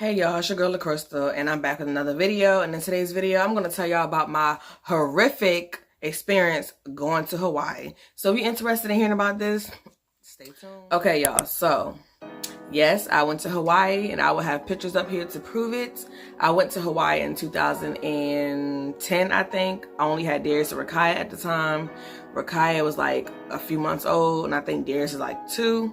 Hey y'all, it's your girl LaCrystal, and I'm back with another video. And in today's video, I'm going to tell y'all about my horrific experience going to Hawaii. So if you're interested in hearing about this, stay tuned. Okay y'all, so yes, I went to Hawaii, and I will have pictures up here to prove it. I went to Hawaii in 2010, I think. I only had Darius and Rakaya at the time. Rakaya was like a few months old, and I think Darius is like 2.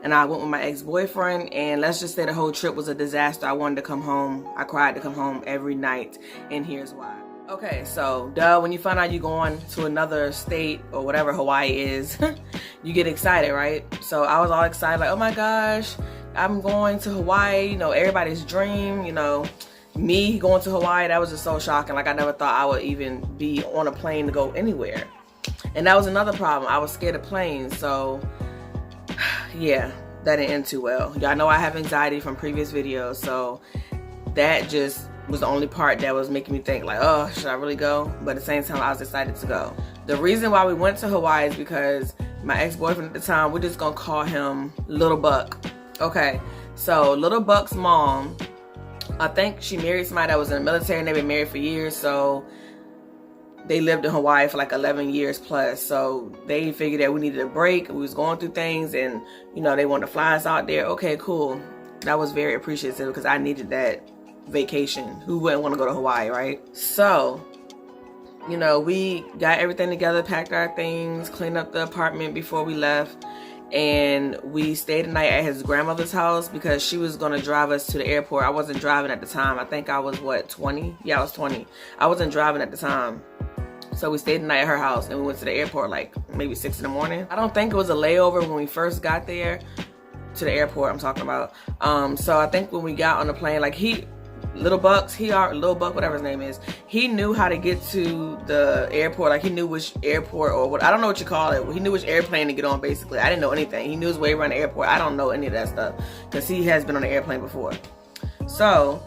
And I went with my ex-boyfriend, and let's just say the whole trip was a disaster. I wanted to come home. I cried to come home every night, and here's why. Okay, so when you find out you're going to another state or whatever Hawaii is, you get excited, right? So I was all excited, like, oh my gosh, I'm going to Hawaii, you know, everybody's dream, you know. Me going to Hawaii, that was just so shocking. Like, I never thought I would even be on a plane to go anywhere. And that was another problem. I was scared of planes, so yeah, that didn't end too well. Y'all know I have anxiety from previous videos, so that just was the only part that was making me think like, oh, should I really go? But at the same time, I was excited to go. The reason why we went to Hawaii is because my ex-boyfriend at the time, we're just gonna call him Little Buck. Okay, so Little Buck's mom, I think she married somebody that was in the military, and they've been married for years, so they lived in Hawaii for like 11 years plus. So they figured that we needed a break. We was going through things, and you know, they wanted to fly us out there. Okay, cool. That was very appreciative because I needed that vacation. Who wouldn't want to go to Hawaii, right? So, you know, we got everything together, packed our things, cleaned up the apartment before we left, and we stayed the night at his grandmother's house because she was going to drive us to the airport. I wasn't driving at the time. I think I was, what, 20? Yeah, I was 20. I wasn't driving at the time. So we stayed the night at her house, and we went to the airport like maybe 6 in the morning. I don't think it was a layover when we first got there to the airport I'm talking about. So I think when we got on the plane, like Little Buck, whatever his name is, he knew how to get to the airport. Like, he knew which airport, or what, I don't know what you call it. He knew which airplane to get on, basically. I didn't know anything. He knew his way around the airport. I don't know any of that stuff because he has been on the airplane before. So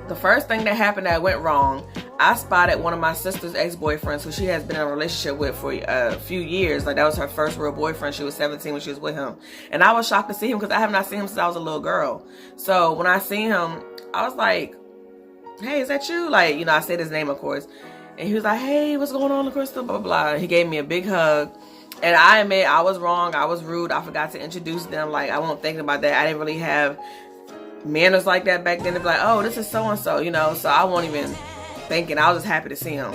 the first thing that happened that went wrong, I spotted one of my sister's ex-boyfriends who she has been in a relationship with for a few years. Like, that was her first real boyfriend. She was 17 when she was with him. And I was shocked to see him because I have not seen him since I was a little girl. So when I seen him, I was like, hey, is that you? Like, you know, I said his name, of course. And he was like, hey, what's going on, LaCrystal? Blah, blah, blah. He gave me a big hug. And I admit, I was wrong. I was rude. I forgot to introduce them. Like, I wasn't thinking about that. I didn't really have manners like that back then. To be like, oh, this is so-and-so, you know. So I wasn't even thinking. I was just happy to see him.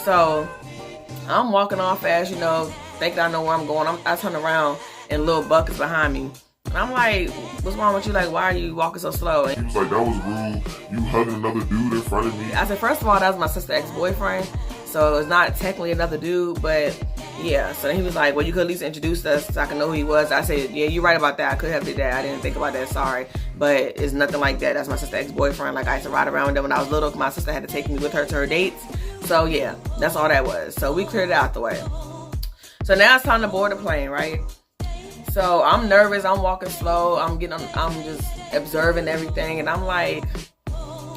So I'm walking off fast, you know, thinking I know where I'm going. I turn around, and Lil Buck is behind me. I'm like, what's wrong with you? Like, why are you walking so slow? And he was like, that was rude. You hugging another dude in front of me. I said, first of all, that was my sister's ex-boyfriend. So it's not technically another dude, but yeah. So then he was like, well, you could at least introduce us so I can know who he was. I said, yeah, you're right about that. I could have did that. I didn't think about that. Sorry. But it's nothing like that. That's my sister's ex-boyfriend. Like, I used to ride around with them when I was little. My sister had to take me with her to her dates. So yeah, that's all that was. So we cleared it out the way. So now it's time to board the plane, right? So I'm nervous. I'm walking slow. I'm just observing everything. And I'm like,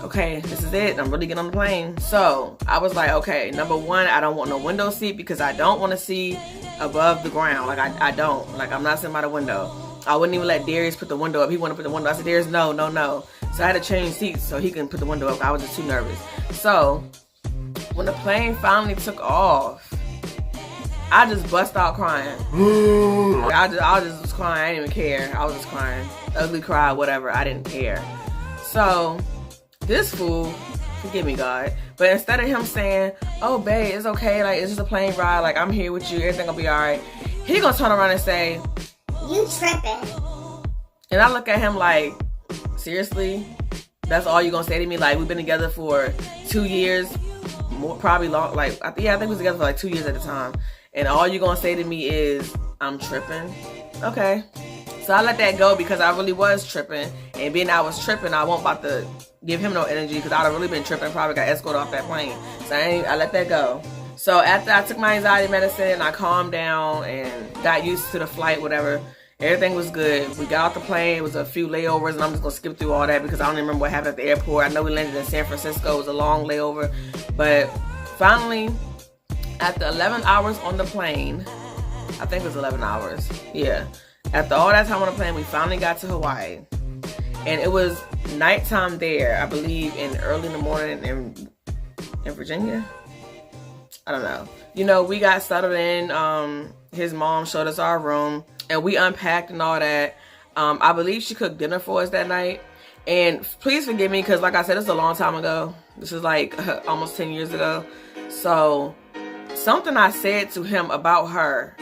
okay, this is it. I'm really getting on the plane. So I was like, okay, number one, I don't want no window seat because I don't want to see above the ground. Like, I don't. Like, I'm not sitting by the window. I wouldn't even let Darius put the window up. He wanted to put the window up. I said, Darius, no. So I had to change seats so he can put the window up. I was just too nervous. So when the plane finally took off, I just bust out crying. I just was crying. I didn't even care. I was just crying. Ugly cry, whatever. I didn't care. So this fool, forgive me, God, but instead of him saying, oh, babe, it's okay. Like, it's just a plane ride. Like, I'm here with you. Everything will be all right. He gonna turn around and say, you tripping. And I look at him like, seriously? That's all you gonna say to me? Like, we've been together for 2 years, probably long. Like, I think we was together for like 2 years at the time. And all you gonna say to me is, I'm tripping? Okay. So I let that go because I really was tripping. And being I was tripping, I wasn't about to give him no energy because I'd have really been tripping, probably got escorted off that plane. So I let that go. So after I took my anxiety medicine, I calmed down and got used to the flight, whatever. Everything was good. We got off the plane. It was a few layovers, and I'm just gonna skip through all that because I don't even remember what happened at the airport. I know we landed in San Francisco. It was a long layover. But finally, after 11 hours on the plane, I think it was 11 hours. Yeah. After all that time on the plane, we finally got to Hawaii. And it was nighttime there, I believe, in early in the morning in Virginia. I don't know. You know, we got settled in. His mom showed us our room, and we unpacked and all that. I believe she cooked dinner for us that night. And please forgive me, because like I said, this is a long time ago. This is like almost 10 years ago. So something I said to him about her,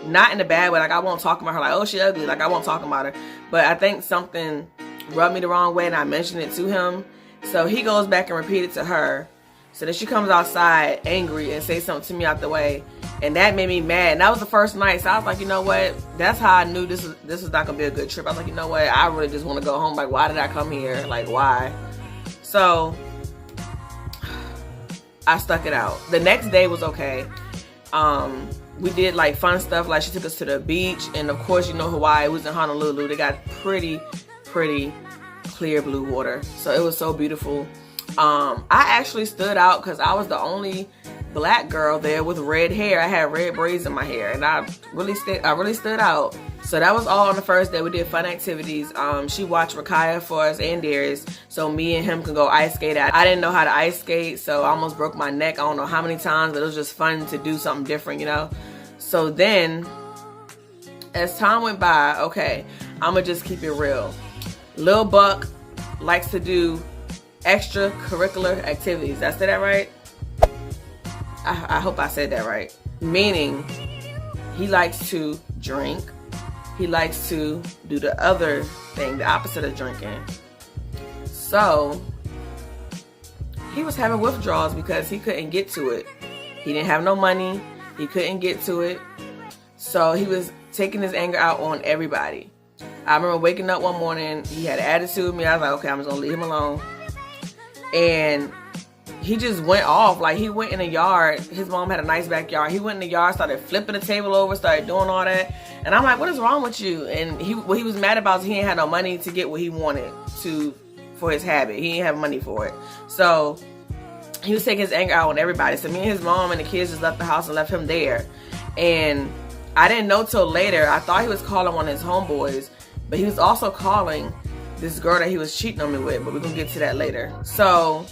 not in a bad way, like I won't talk about her like, oh, she ugly, like I won't talk about her. But I think something rubbed me the wrong way, and I mentioned it to him. So he goes back and repeats it to her. So then she comes outside angry and says something to me out the way. And that made me mad. And that was the first night. So I was like, you know what? That's how I knew this was not going to be a good trip. I was like, you know what? I really just want to go home. Like, why did I come here? Like, why? So I stuck it out. The next day was okay. We did like fun stuff. Like she took us to the beach. And of course, you know, Hawaii was in Honolulu. They got pretty clear blue water. So it was so beautiful. I actually stood out because I was the only black girl there with red hair. I had red braids in my hair, and I really stood out. So that was all on the first day. We did fun activities. She watched Rakaya for us and Darius, so me and him can go ice skate. I didn't know how to ice skate, so I almost broke my neck. I don't know how many times, but it was just fun to do something different, you know. So then, as time went by, okay, I'ma just keep it real. Lil Buck likes to do extracurricular activities. Did I say that right? I hope I said that right. Meaning, he likes to drink. He likes to do the other thing, the opposite of drinking. So, he was having withdrawals because he couldn't get to it. He didn't have no money. He couldn't get to it. So, he was taking his anger out on everybody. I remember waking up one morning. He had an attitude with me. I was like, okay, I'm just going to leave him alone. And he just went off. Like, he went in the yard. His mom had a nice backyard. He went in the yard, started flipping the table over, started doing all that. And I'm like, what is wrong with you? And what he was mad about is he didn't have no money to get what he wanted for his habit. He didn't have money for it. So he was taking his anger out on everybody. So me and his mom and the kids just left the house and left him there. And I didn't know till later. I thought he was calling one of his homeboys, but he was also calling this girl that he was cheating on me with, but we're gonna get to that later. So,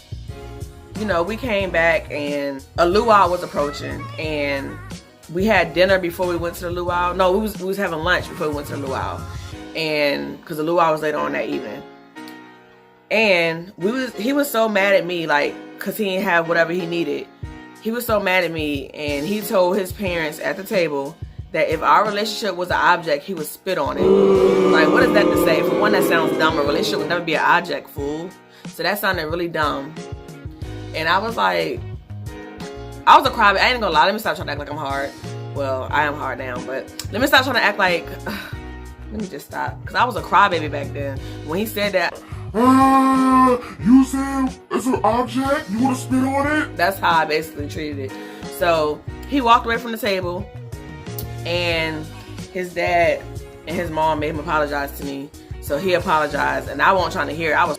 you know, we came back and a luau was approaching, and we had dinner before we went to the luau. No, we was having lunch before we went to the luau, and because the luau was later on that evening. And he was so mad at me, like, because he didn't have whatever he needed. He was so mad at me, and he told his parents at the table that if our relationship was an object, he would spit on it. Like, what is that to say? For one, that sounds dumb. A relationship would never be an object, fool. So that sounded really dumb. And I was like, I was a crybaby. I ain't gonna lie. Let me stop trying to act like I'm hard. Well, I am hard now, but let me stop trying to act like, let me just stop. Because I was a crybaby back then. When he said that, you said it's an object? You want to spit on it? That's how I basically treated it. So he walked away from the table, and his dad and his mom made him apologize to me. So he apologized, and I wasn't trying to hear it. I was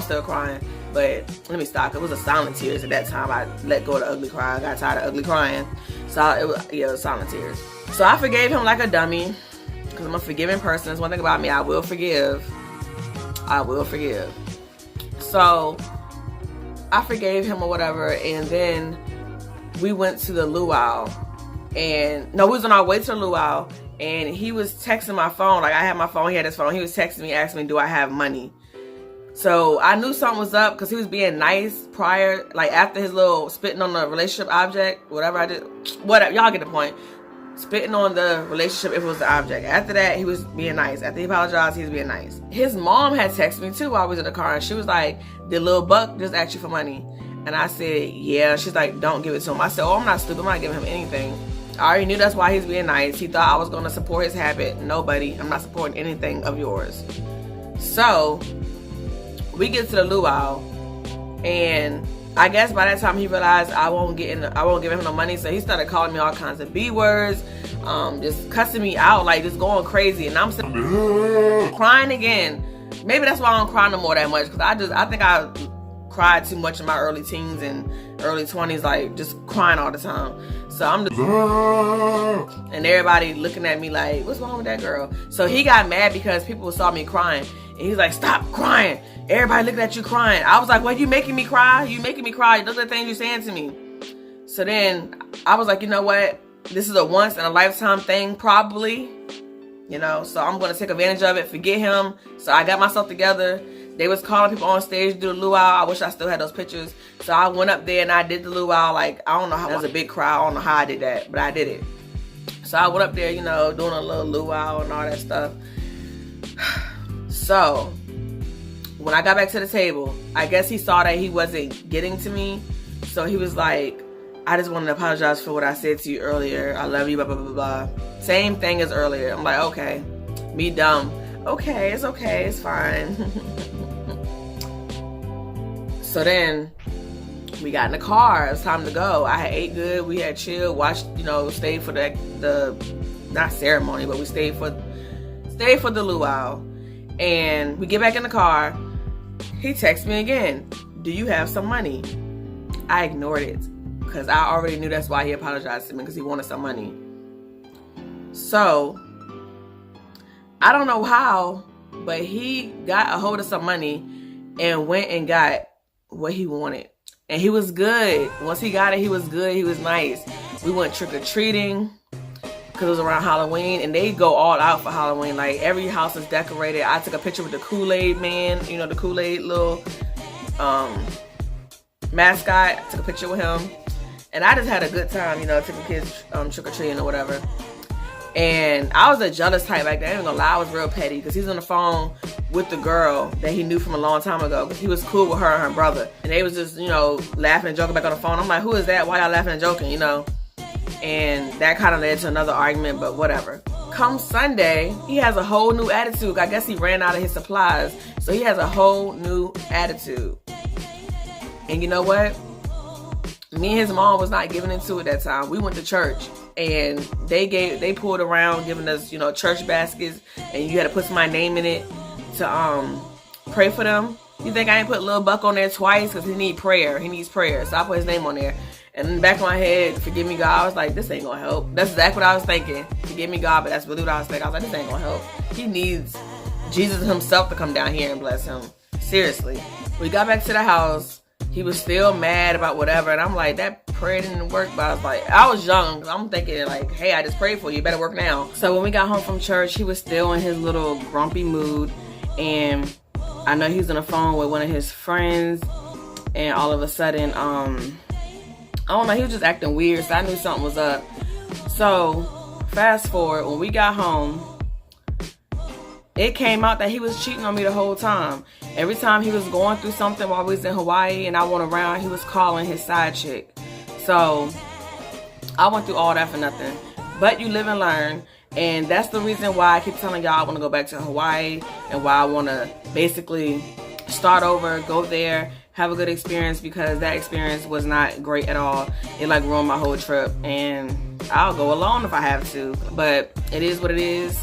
still crying. But let me stop. It was a silent tears at that time. I let go of the ugly cry. I got tired of ugly crying. So it was silent tears. So I forgave him like a dummy, because I'm a forgiving person. That's one thing about me. I will forgive. So I forgave him or whatever, and then we went to the luau. And no, we was on our way to the luau, and he was texting my phone. Like, I had my phone, he had his phone. He was texting me, asking me, do I have money? So I knew something was up, because he was being nice prior, like after his little spitting on the relationship object, whatever I did, whatever, y'all get the point. Spitting on the relationship if it was the object. After that, he was being nice. After he apologized, he was being nice. His mom had texted me too while I was in the car, and she was like, did Lil Buck just ask you for money? And I said, yeah. She's like, don't give it to him. I said, oh, I'm not stupid. I'm not giving him anything. I already knew that's why he's being nice. He thought I was going to support his habit. Nobody. I'm not supporting anything of yours. So we get to the luau, and I guess by that time he realized I won't give him no money. So he started calling me all kinds of B words, just cussing me out, like just going crazy. And I'm still crying again. Maybe that's why I don't cry no more that much, because I think I cried too much in my early teens and early 20s, like just crying all the time. So I'm just, and everybody looking at me like, what's wrong with that girl? So he got mad because people saw me crying. And he's like, stop crying. Everybody looking at you crying. I was like, well, you making me cry? You making me cry. Those are the things you're saying to me. So then I was like, you know what? This is a once in a lifetime thing, probably. You know, so I'm going to take advantage of it, forget him. So I got myself together. They was calling people on stage to do the luau. I wish I still had those pictures. So I went up there and I did the luau. Like, I don't know how, that was a big crowd. I don't know how I did that, but I did it. So I went up there, you know, doing a little luau and all that stuff. So when I got back to the table, I guess he saw that he wasn't getting to me. So he was like, I just wanted to apologize for what I said to you earlier. I love you, blah, blah, blah, blah. Same thing as earlier. I'm like, okay. Me dumb. Okay, it's fine. So then we got in the car. It was time to go. I had ate good. We had chilled, watched, you know, stayed for the not ceremony, but we stayed for the luau. And we get back in the car. He texts me again. Do you have some money? I ignored it because I already knew that's why he apologized to me, because he wanted some money. So I don't know how, but he got a hold of some money and went and got what he wanted. And he was good. Once he got it, he was good. He was nice. We went trick-or-treating because it was around Halloween, and they go all out for Halloween. Like, every house is decorated. I took a picture with the Kool-Aid man, you know, the Kool-Aid little mascot. I took a picture with him. And I just had a good time, you know, taking kids trick-or-treating or whatever. And I was a jealous type back then. I ain't gonna lie, I was real petty because he's on the phone with the girl that he knew from a long time ago. He was cool with her and her brother. And they was just, you know, laughing and joking back on the phone. I'm like, who is that? Why y'all laughing and joking, you know? And that kind of led to another argument, but whatever. Come Sunday, he has a whole new attitude. I guess he ran out of his supplies. So he has a whole new attitude. And you know what? Me and his mom was not giving into it that time. We went to church. And they pulled around giving us, you know, church baskets, and you had to put my name in it to pray for them. You think I ain't put Lil Buck on there twice? Because he needs prayer. So I put his name on there. And in the back of my head, forgive me, God, I was like, this ain't gonna help. That's exactly what I was thinking. Forgive me, God, but that's really what I was thinking. I was like, this ain't gonna help. He needs Jesus himself to come down here and bless him. Seriously. We got back to the house. He was still mad about whatever, and I'm like, that prayer didn't work. But I was like, I was young, I'm thinking like, hey, I just prayed for you, better work now. So when we got home from church, he was still in his little grumpy mood, and I know he was on the phone with one of his friends, and all of a sudden, I don't know, he was just acting weird, so I knew something was up. So fast forward, when we got home, it came out that he was cheating on me the whole time. Every time he was going through something while we was in Hawaii and I went around, he was calling his side chick. So I went through all that for nothing. But you live and learn. And that's the reason why I keep telling y'all I want to go back to Hawaii, and why I want to basically start over, go there, have a good experience, because that experience was not great at all. It like ruined my whole trip, and I'll go alone if I have to. But it is what it is.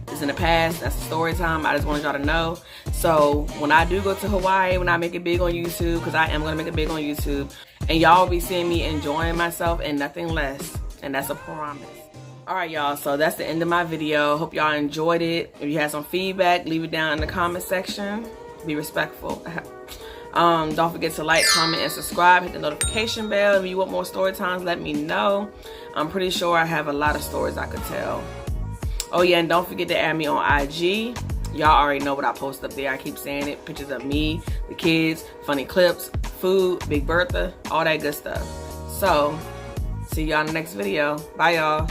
It's in the past. That's the story time. I just wanted y'all to know. So when I do go to Hawaii, when I make it big on YouTube, because I am going to make it big on YouTube, and y'all will be seeing me enjoying myself and nothing less. And that's a promise. Alright y'all, so that's the end of my video. Hope y'all enjoyed it. If you have some feedback, leave it down in the comment section. Be respectful. Don't forget to like, comment, and subscribe. Hit the notification bell. If you want more story times, let me know. I'm pretty sure I have a lot of stories I could tell. Oh yeah, and don't forget to add me on IG. Y'all already know what I post up there. I keep saying it. Pictures of me, the kids, funny clips, food, Big Bertha, all that good stuff. So, see y'all in the next video. Bye y'all.